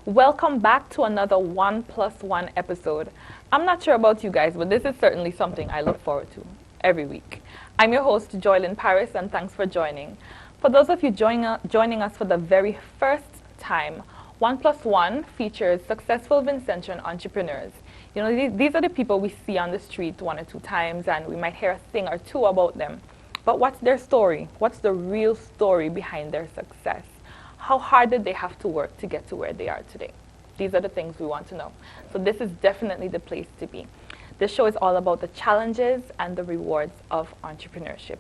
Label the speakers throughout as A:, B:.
A: Welcome back to another 1+1 episode. I'm not sure about you guys, but this is certainly something I look forward to every week. I'm your host, Joylyn Paris, and thanks for joining. For those of you joining us for the very first time, 1+1 features successful Vincentian entrepreneurs. You know, these are the people we see on the street one or two times, and we might hear a thing or two about them. But what's their story? What's the real story behind their success? How hard did they have to work to get to where they are today? These are the things we want to know. So this is definitely the place to be. This show is all about the challenges and the rewards of entrepreneurship.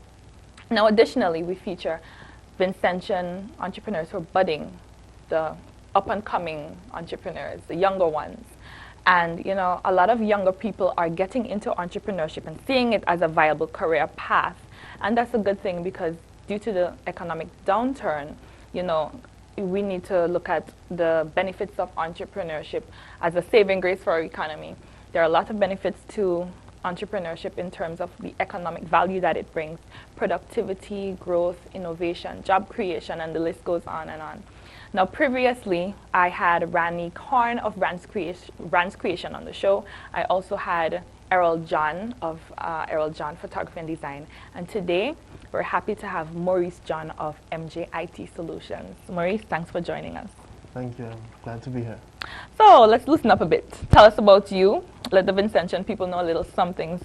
A: Now, additionally, we feature Vincentian entrepreneurs who are budding, the up-and-coming entrepreneurs, the younger ones. And, you know, a lot of younger people are getting into entrepreneurship and seeing it as a viable career path. And that's a good thing because due to the economic downturn, you know, we need to look at the benefits of entrepreneurship as a saving grace for our economy. There are a lot of benefits to entrepreneurship in terms of the economic value that it brings, productivity, growth, innovation, job creation, and the list goes on and on. Now, previously, I had Randy Korn of Rand's Creation on the show. I also had Errol John of Errol John Photography and Design. And today, we're happy to have Maurice John of MJ IT Solutions. Maurice, thanks for joining us.
B: Thank you. I'm glad to be here.
A: So let's loosen up a bit. Tell us about you. Let the Vincentian people know a little something.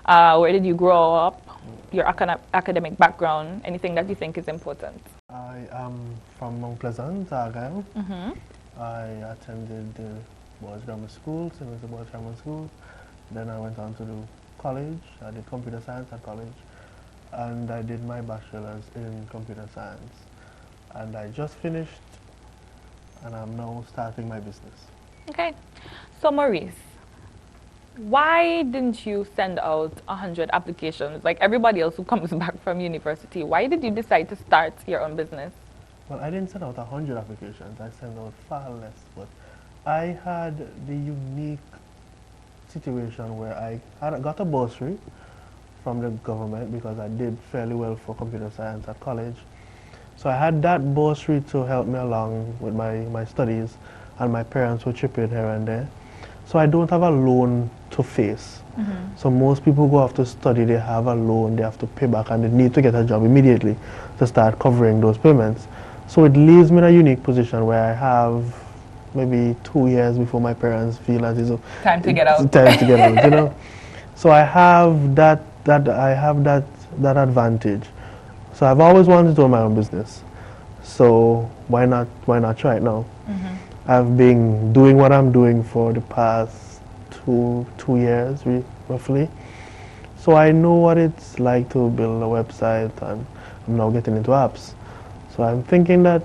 A: Where did you grow up? Your academic background, anything that you think is important.
B: I am from Mount Pleasant, Argyle. I attended the Boys Grammar School, St. Louis Boys Grammar School. Then I went on to do college. I did computer science at college. And I did my bachelor's in computer science. And I just finished, and I'm now starting my business.
A: Okay. So Maurice, why didn't you send out 100 applications like everybody else who comes back from university? Why did you decide to start your own business?
B: Well, I didn't send out 100 applications. I sent out far less. But I had the unique situation where I got a bursary from the government because I did fairly well for computer science at college. So I had that bursary to help me along with my studies, and my parents would chip in here and there. So I don't have a loan to face. So most people who go off to study, they have a loan, they have to pay back, and they need to get a job immediately to start covering those payments. So it leaves me in a unique position where I have maybe 2 years before my parents feel that it's
A: time to get out.
B: Time to get out, you know. So I have that advantage. So I've always wanted to own my own business. So why not try it now? I've been doing what I'm doing for the past two years, roughly. So I know what it's like to build a website, and I'm now getting into apps. So I'm thinking that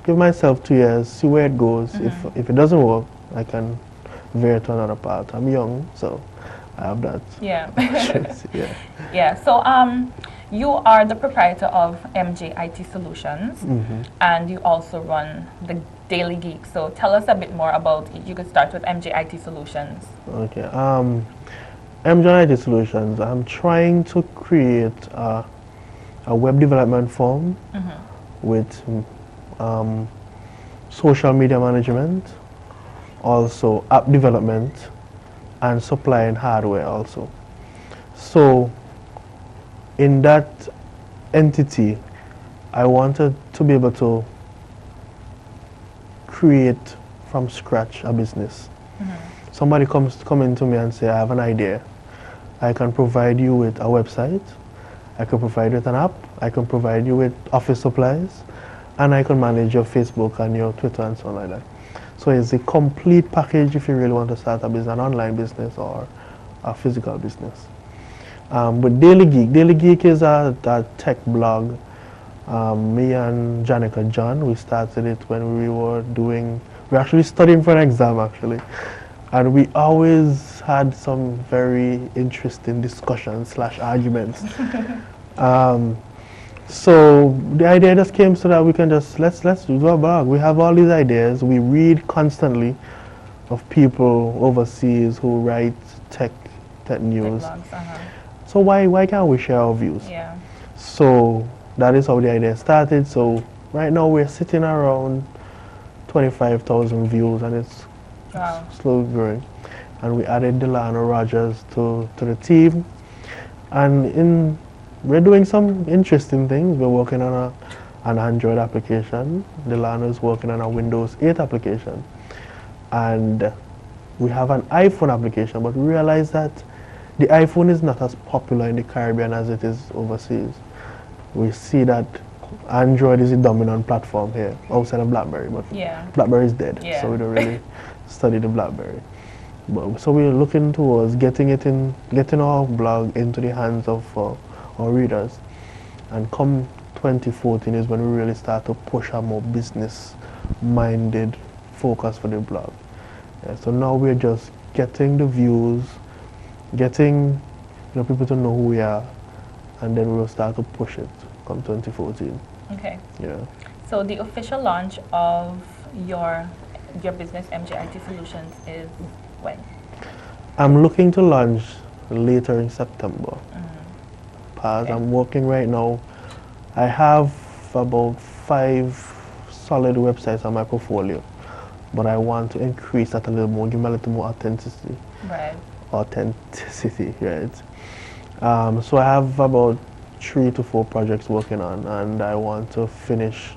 B: give myself 2 years, see where it goes. If it doesn't work, I can veer to another path. I'm young, so I have that.
A: Yeah.
B: Yeah.
A: Yeah. So you are the proprietor of MJ IT Solutions, and you also run the Daily Geek. So tell us a bit more about it. You could start with MJ IT Solutions.
B: Okay. MJ IT Solutions, I'm trying to create a web development firm with social media management, also app development, and supplying hardware also. So in that entity, I wanted to be able to create from scratch a business. Somebody come into me and say, I have an idea. I can provide you with a website, I can provide you with an app, I can provide you with office supplies, and I can manage your Facebook and your Twitter and so on like that. So it's a complete package if you really want to start a business, an online business or a physical business. But Daily Geek is a tech blog. Me and Janica John, we started it when we were actually studying for an exam actually. And we always had some very interesting discussions / arguments. So the idea just came so that we can just, let's do a blog. We have all these ideas. We read constantly of people overseas who write tech news.
A: Blogs,
B: So why can't we share our views?
A: Yeah.
B: So that is how the idea started. So right now we're sitting around 25,000 views, and it's
A: Wow.
B: slowly growing. And we added Delano Rogers to the team. And we're doing some interesting things. We're working on an Android application. Delano is working on a Windows 8 application. And we have an iPhone application, but we realize that the iPhone is not as popular in the Caribbean as it is overseas. We see that Android is the dominant platform here, outside of BlackBerry, but
A: Yeah.
B: BlackBerry is dead,
A: Yeah.
B: so we don't really study the BlackBerry. But, so we're looking towards getting our blog into the hands of our readers, and come 2014 is when we really start to push a more business-minded focus for the blog. Yeah, so now we're just getting the views, getting people to know who we are, and then we'll start to push it come 2014.
A: Okay.
B: Yeah.
A: So the official launch of your business, MJIT Solutions, is when?
B: I'm looking to launch later in September. As
A: Okay.
B: I'm working right now, I have about 5 solid websites on my portfolio, but I want to increase that a little more, give me a little more authenticity.
A: Right.
B: Right? So I have about 3 to 4 projects working on, and I want to finish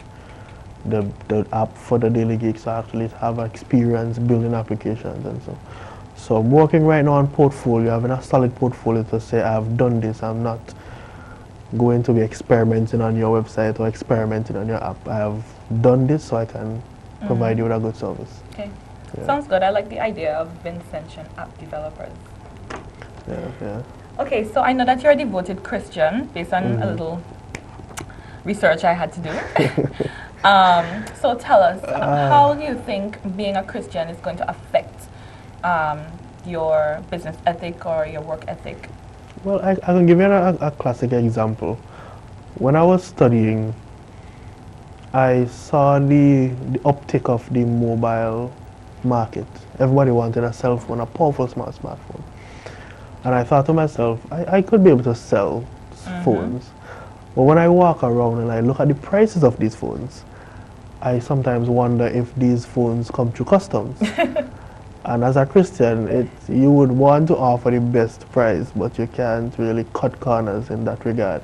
B: the app for the Daily Geek, so I actually have experience building applications and so. So I'm working right now on portfolio, having a solid portfolio to say I've done this. I'm not going to be experimenting on your website or experimenting on your app. I have done this so I can provide you with a good service.
A: Okay.
B: Yeah.
A: Sounds good. I like the idea of Vincentian app developers.
B: Yeah.
A: Okay, so I know that you're a devoted Christian based on a little research I had to do. So tell us, how do you think being a Christian is going to affect your business ethic or your work ethic?
B: Well, I can give you a classic example. When I was studying, I saw the uptick of the mobile market. Everybody wanted a cell phone, a powerful smartphone. And I thought to myself, I could be able to sell phones. But when I walk around and I look at the prices of these phones, I sometimes wonder if these phones come through customs. And as a Christian, you would want to offer the best price, but you can't really cut corners in that regard.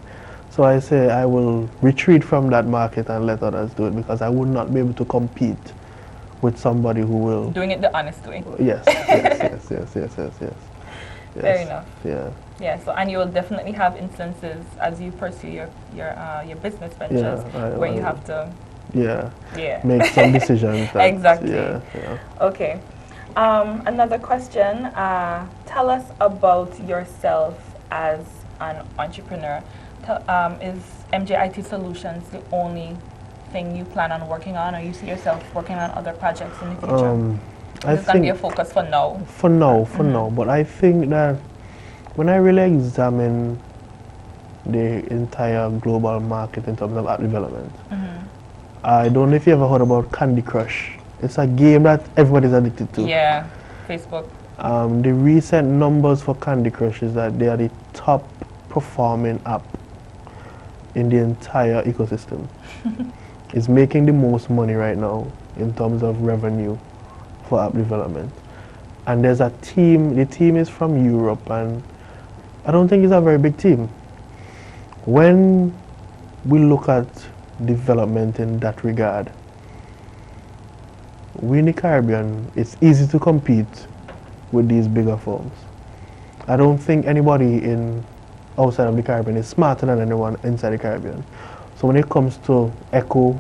B: So I say I will retreat from that market and let others do it, because I would not be able to compete with somebody who will...
A: Doing it the honest way.
B: Yes.
A: Fair enough.
B: Yeah.
A: Yeah, so and you will definitely have instances as you pursue your business ventures where you have to make
B: some decisions.
A: Exactly.
B: Yeah.
A: Okay. Another question. Tell us about yourself as an entrepreneur. Is MJIT Solutions the only thing you plan on working on, or you see yourself working on other projects in the future? It's going to be a focus for now.
B: For now. But I think that when I really examine the entire global market in terms of app development, I don't know if you ever heard about Candy Crush. It's a game that everybody's addicted to.
A: Yeah, Facebook.
B: The recent numbers for Candy Crush is that they are the top performing app in the entire ecosystem. It's making the most money right now in terms of revenue for app development. And there's a team, the team is from Europe, and I don't think it's a very big team. When we look at development in that regard, we in the Caribbean, it's easy to compete with these bigger firms. I don't think anybody outside of the Caribbean is smarter than anyone inside the Caribbean. So when it comes to Echo,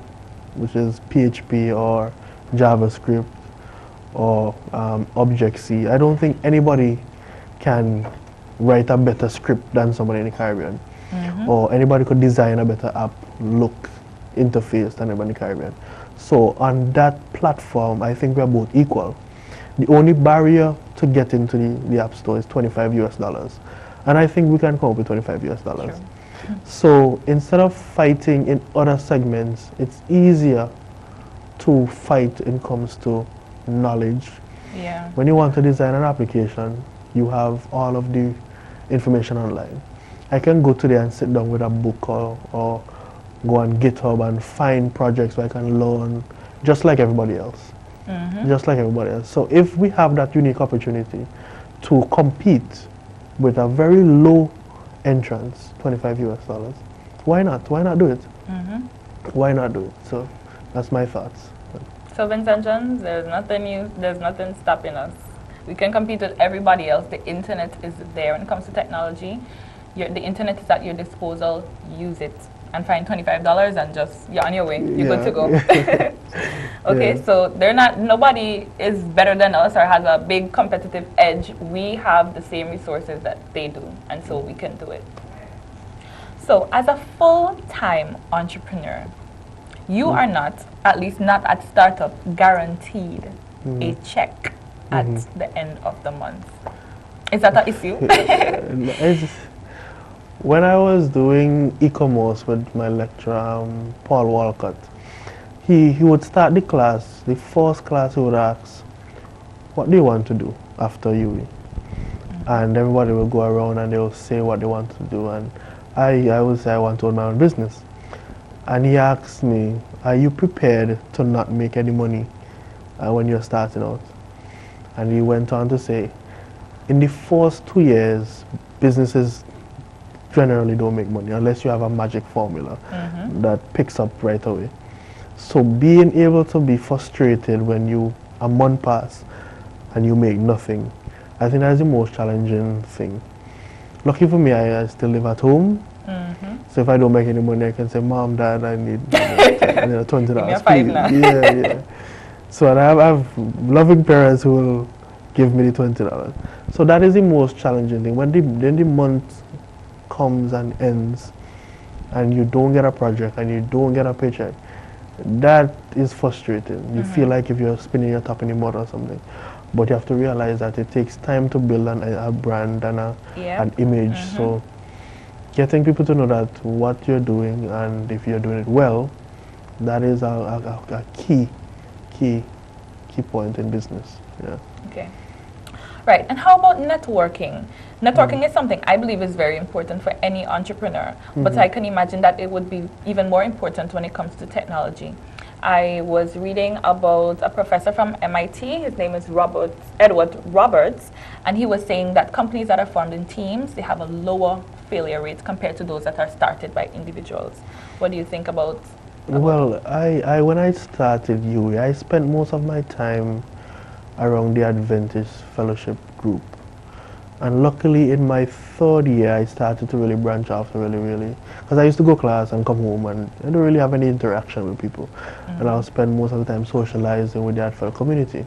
B: which is PHP or JavaScript or Object-C, I don't think anybody can write a better script than somebody in the Caribbean. Or anybody could design a better app look interface than anybody in the Caribbean. So on that platform, I think we're both equal. The only barrier to get into the App Store is $25. And I think we can come up with $25.
A: Sure.
B: So instead of fighting in other segments, it's easier to fight when it comes to knowledge.
A: Yeah.
B: When you want to design an application, you have all of the information online. I can go today and sit down with a book or go on GitHub and find projects where I can learn just like everybody else. Just like everybody else. So if we have that unique opportunity to compete with a very low entrance, $25 US, why not? Why not do it? Why not do it? So that's my thoughts.
A: So Vincent Jones, there's nothing stopping us. We can compete with everybody else. The internet is there when it comes to technology. The internet is at your disposal. Use it and find $25 and just you're on your way. You're good to go. Okay, so nobody is better than us or has a big competitive edge. We have the same resources that they do, and so we can do it. So as a full-time entrepreneur, you are not, at least not at startup, guaranteed a check at the end of the month. Is that an issue?
B: When I was doing e-commerce with my lecturer, Paul Walcott, he would start the class, the first class he would ask, what do you want to do after UE? And everybody will go around and they will say what they want to do. And I would say I want to own my own business. And he asked me, are you prepared to not make any money when you're starting out? And he went on to say, in the first 2 years, businesses generally don't make money unless you have a magic formula that picks up right away. So being able to be frustrated when a month pass and you make nothing, I think that's the most challenging thing. Lucky for me, I still live at home. So if I don't make any money, I can say, Mom, Dad, I need $20.
A: Give me a $5 now.
B: Yeah. So and I have loving parents who will give me the $20. So that is the most challenging thing. When the month comes and ends and you don't get a project and you don't get a paycheck, that is frustrating. You feel like if you're spinning your top in the mud or something. But you have to realize that it takes time to build a brand and an image. So getting people to know that what you're doing and if you're doing it well, that is a key point in business. Yeah.
A: Okay. Right. And how about networking? Networking is something I believe is very important for any entrepreneur, but I can imagine that it would be even more important when it comes to technology. I was reading about a professor from MIT. His name is Edward Roberts, and he was saying that companies that are formed in teams, they have a lower failure rate compared to those that are started by individuals. What do you think about?
B: Well, I when I started UE, I spent most of my time around the Adventist Fellowship group. And luckily in my third year, I started to really branch off really, because I used to go class and come home and I don't really have any interaction with people. And I'll spend most of the time socializing with the ADFEL community.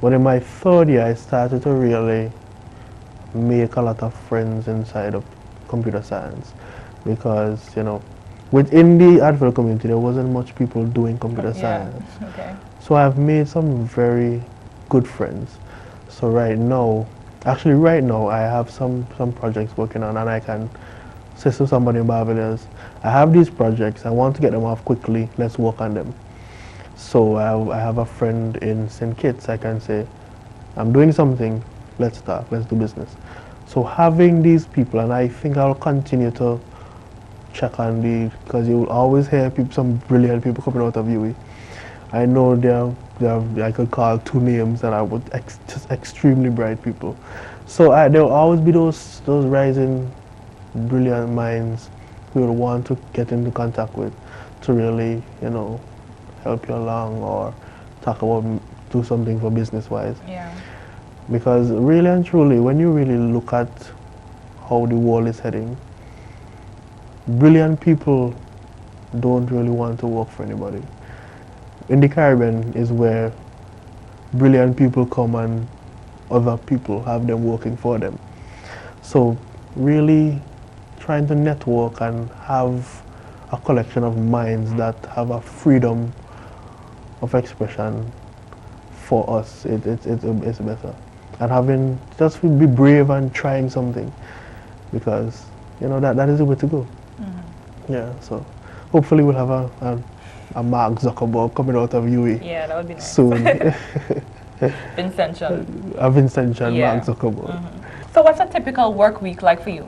B: But in my third year, I started to really make a lot of friends inside of computer science because, within the ADFEL community, there wasn't much people doing computer science.
A: Okay.
B: So I've made some very good friends. So right now, I have some projects working on, and I can say to somebody in Barbados, I have these projects, I want to get them off quickly, let's work on them. So I have a friend in St. Kitts, I can say, I'm doing something, let's talk, let's do business. So having these people, and I think I'll continue to check on because you will always hear some brilliant people coming out of UE. I know I could call 2 names that are just extremely bright people. So there will always be those rising brilliant minds who will want to get into contact with to really, help you along or talk about do something for business-wise.
A: Yeah.
B: Because really and truly, when you really look at how the world is heading, brilliant people don't really want to work for anybody. In the Caribbean is where brilliant people come and other people have them working for them. So really trying to network and have a collection of minds that have a freedom of expression for us, it's better. And just be brave and trying something because, that is the way to go. Yeah, so hopefully we'll have a Mark Zuckerberg coming out of UE.
A: Yeah, that would be nice.
B: Soon.
A: Vincentian.
B: A Vincentian Mark Zuckerberg.
A: So what's a typical work week like for you?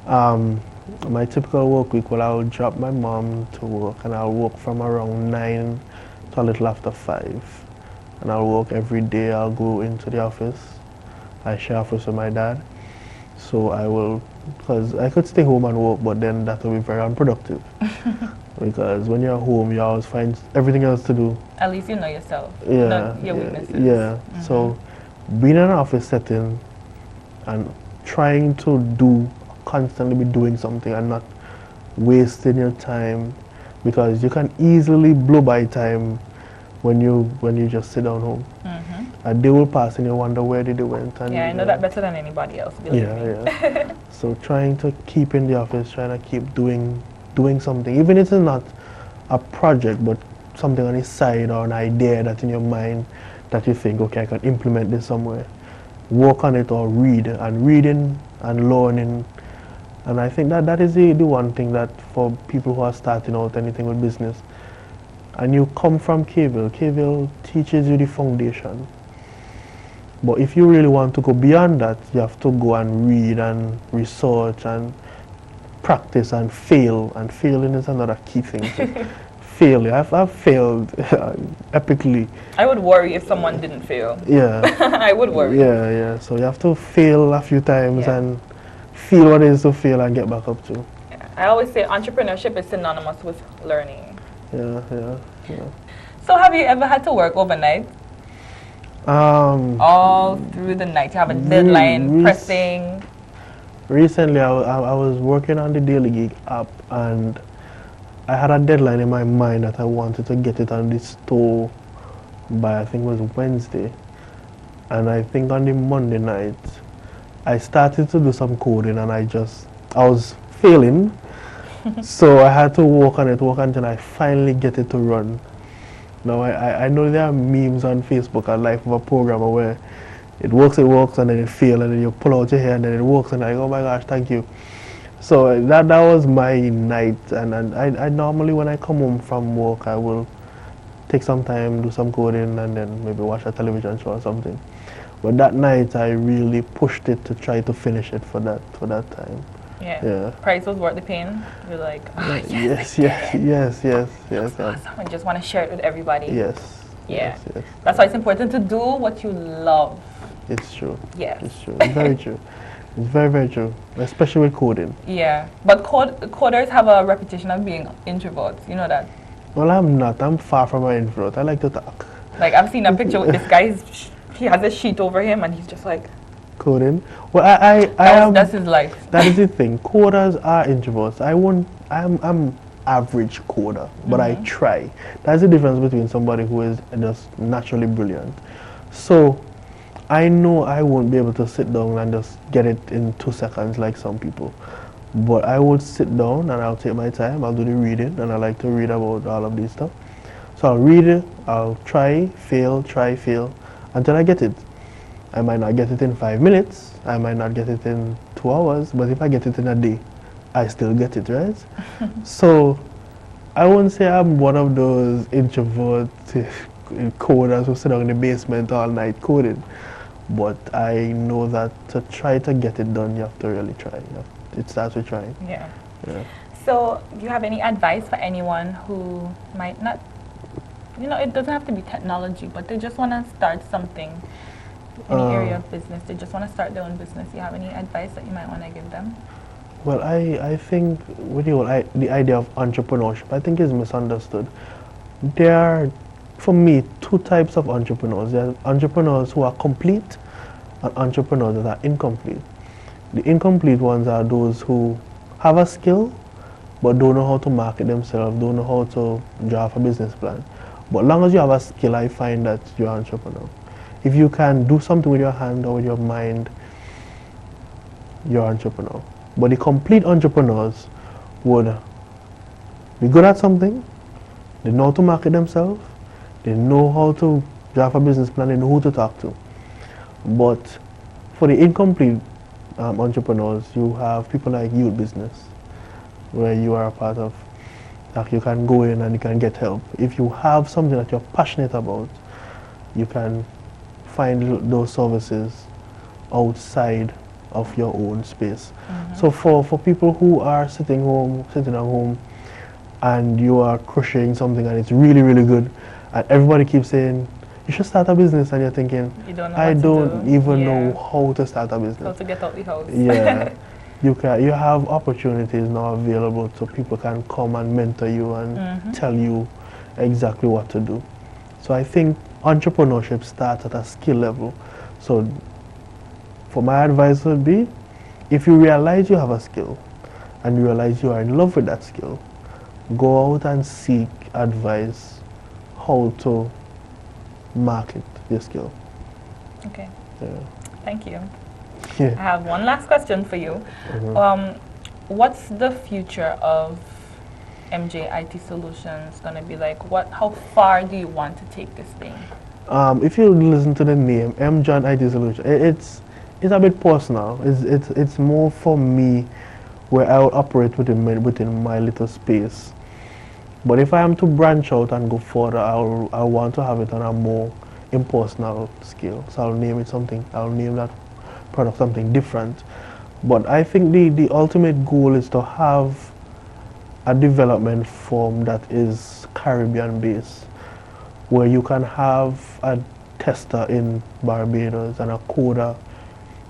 B: My typical work week, I'll drop my mom to work and I'll work from around 9 to a little after 5. And I'll work every day. I'll go into the office. I share office with my dad. So I will, because I could stay home and work, but then that will be very unproductive. Because when you're home, you always find everything else to do.
A: At least you know yourself,
B: Yeah,
A: not your
B: yeah,
A: weaknesses.
B: yeah. So being in an office setting and trying to constantly be doing something and not wasting your time, because you can easily blow by time when you just sit down home. A day will pass and you wonder where did they went. And
A: Yeah, I know that better than anybody else, believe me.
B: yeah. So trying to keep in the office, trying to keep doing something, even if it's not a project, but something on the side or an idea that's in your mind that you think, okay, I can implement this somewhere. Work on it or read, and reading and learning. And I think that is the one thing that for people who are starting out anything with business, and you come from Kville teaches you the foundation. But if you really want to go beyond that, you have to go and read and research and practice and fail. And failing is another key thing too. Failure. I've failed epically.
A: I would worry if someone didn't fail.
B: Yeah.
A: I would worry.
B: Yeah. So you have to fail a few times
A: Yeah.
B: and feel what it is to fail and get back up to.
A: Yeah. I always say entrepreneurship is synonymous with learning.
B: Yeah.
A: So have you ever had to work overnight? All through the night? You have a deadline pressing?
B: Recently, I was working on the Daily Geek app, and I had a deadline in my mind that I wanted to get it on the store by, I think it was Wednesday. And I think on the Monday night, I started to do some coding, and I was failing. So I had to work on it until I finally get it to run. Now I know there are memes on Facebook and Life of a Programmer where it works, and then it fails, and then you pull out your hair, and then it works, and like, oh my gosh, thank you. So that was my night, and I normally, when I come home from work, I will take some time, do some coding, and then maybe watch a television show or something. But that night, I really pushed it to try to finish it for that time.
A: Yeah. Price was worth the pain. You're like, oh,
B: yes.
A: Awesome. I just want to share it with everybody.
B: Yes.
A: Yeah.
B: Yes.
A: That's why it's important to do what you love.
B: It's true.
A: Yes.
B: It's true. It's very true. It's very, very true, especially with coding.
A: Yeah. But coders have a reputation of being introverts. You know that?
B: Well, I'm not. I'm far from an introvert. I like to talk.
A: Like, I've seen a picture with this guy. He has a sheet over him, and he's just like...
B: Coding. Well,
A: that's his life.
B: That is the thing. Coders are introverts. I'm average coder, but I try. That's the difference between somebody who is just naturally brilliant. So I know I won't be able to sit down and just get it in 2 seconds like some people. But I would sit down and I'll take my time. I'll do the reading, and I like to read about all of these stuff. So I'll read it. I'll try, fail, until I get it. I might not get it in 5 minutes, I might not get it in 2 hours, but if I get it in a day, I still get it, right? So I won't say I'm one of those introvert coders who sit down in the basement all night coding, but I know that to try to get it done, you have to really try. It starts with trying.
A: Yeah.
B: Yeah.
A: So do you have any advice for anyone who might not, it doesn't have to be technology, but they just want to start something? Any area of business, they just want to start their own business. Do you have any advice that you might want to give them?
B: Well, I think with the idea of entrepreneurship, I think is misunderstood. There are, for me, 2 types of entrepreneurs. There are entrepreneurs who are complete and entrepreneurs that are incomplete. The incomplete ones are those who have a skill but don't know how to market themselves, don't know how to draft a business plan. But as long as you have a skill, I find that you're an entrepreneur. If you can do something with your hand or with your mind, you're an entrepreneur. But the complete entrepreneurs would be good at something, they know how to market themselves, they know how to draft a business plan, they know who to talk to. But for the incomplete entrepreneurs, you have people like Youth Business, where you are a part of, like you can go in and you can get help. If you have something that you're passionate about, you can find those services outside of your own space. So for people who are sitting at home, and you are crocheting something and it's really, really good, And everybody keeps saying, you should start a business, and you're thinking,
A: You don't know
B: I
A: what to
B: don't
A: do.
B: even
A: Yeah.
B: know how to start a business.
A: How to get out the house.
B: Yeah, you have opportunities now available, so people can come and mentor you and tell you exactly what to do. So I think entrepreneurship starts at a skill level. So for my advice would be, if you realize you have a skill and you realize you are in love with that skill, go out and seek advice how to market your skill.
A: Okay.
B: Yeah.
A: Thank you. I
B: Yeah.
A: have one last question for you. What's the future of MJ IT Solutions going to be like? How far do you want to take this thing?
B: If you listen to the name M John IT Solution, it's a bit personal. It's more for me, where I will operate within my little space. But if I am to branch out and go further, I want to have it on a more impersonal scale. So I'll name it something. I'll name that product something different. But I think the ultimate goal is to have a development firm that is Caribbean based, where you can have a tester in Barbados and a coder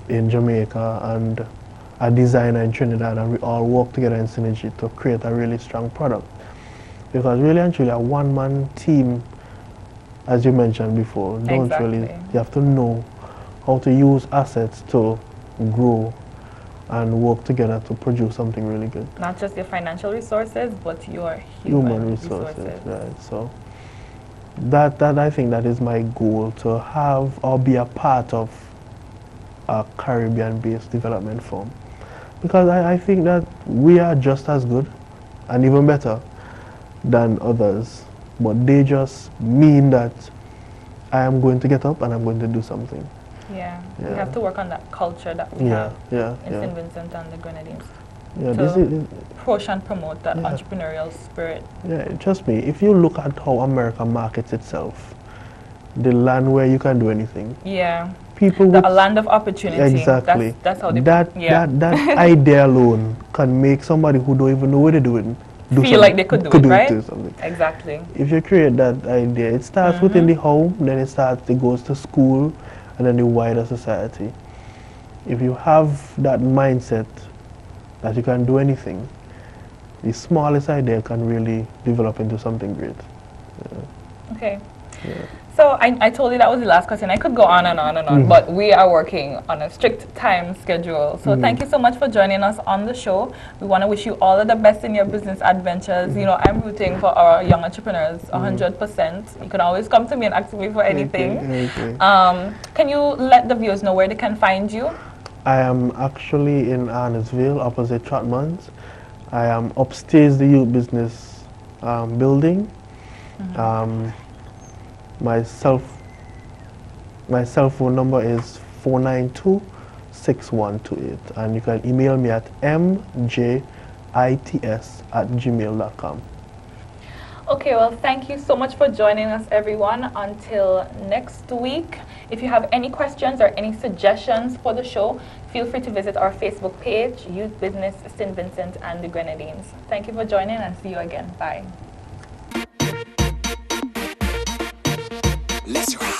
B: in Jamaica and a designer in Trinidad, and we all work together in synergy to create a really strong product. Because really and truly, a one-man team, as you mentioned before, don't really,
A: Exactly.
B: you have to know how to use assets to grow and work together to produce something really good.
A: Not just your financial resources, but your
B: Human resources, right? So that I think that is my goal, to have or be a part of a Caribbean-based development firm. Because I think that we are just as good and even better than others, but they just mean that I am going to get up and I'm going to do something.
A: Yeah. We
B: Yeah.
A: have to work on that culture that we
B: Yeah,
A: have
B: yeah,
A: in
B: yeah.
A: St. Vincent and the Grenadines.
B: Yeah,
A: to
B: this is,
A: push and promote that
B: Yeah.
A: entrepreneurial spirit.
B: yeah, trust me, if you look at how America markets itself, the land where you can do anything,
A: Yeah.
B: people with
A: A land of opportunity.
B: exactly
A: That's how they
B: that idea alone can make somebody who don't even know what they're doing
A: feel like they could do it, right?
B: something.
A: Exactly.
B: If you create that idea, it starts within the home, then it goes to school, and then the wider society. If you have that mindset that you can do anything, the smallest idea can really develop into something great.
A: Okay.
B: Yeah.
A: So I told you that was the last question. I could go on and on and on, but we are working on a strict time schedule. So thank you so much for joining us on the show. We want to wish you all of the best in your business adventures. You know, I'm rooting for our young entrepreneurs 100%. You can always come to me and ask me for anything.
B: Okay.
A: Can you let the viewers know where they can find you?
B: I am actually in Arnesville, opposite Trotmans. I am upstairs the youth business building. My cell phone number is 492-6128, and you can email me at mjits@gmail.com.
A: Okay, well, thank you so much for joining us, everyone. Until next week, if you have any questions or any suggestions for the show, feel free to visit our Facebook page, Youth Business St. Vincent and the Grenadines. Thank you for joining, and see you again. Bye.
C: Let's ride.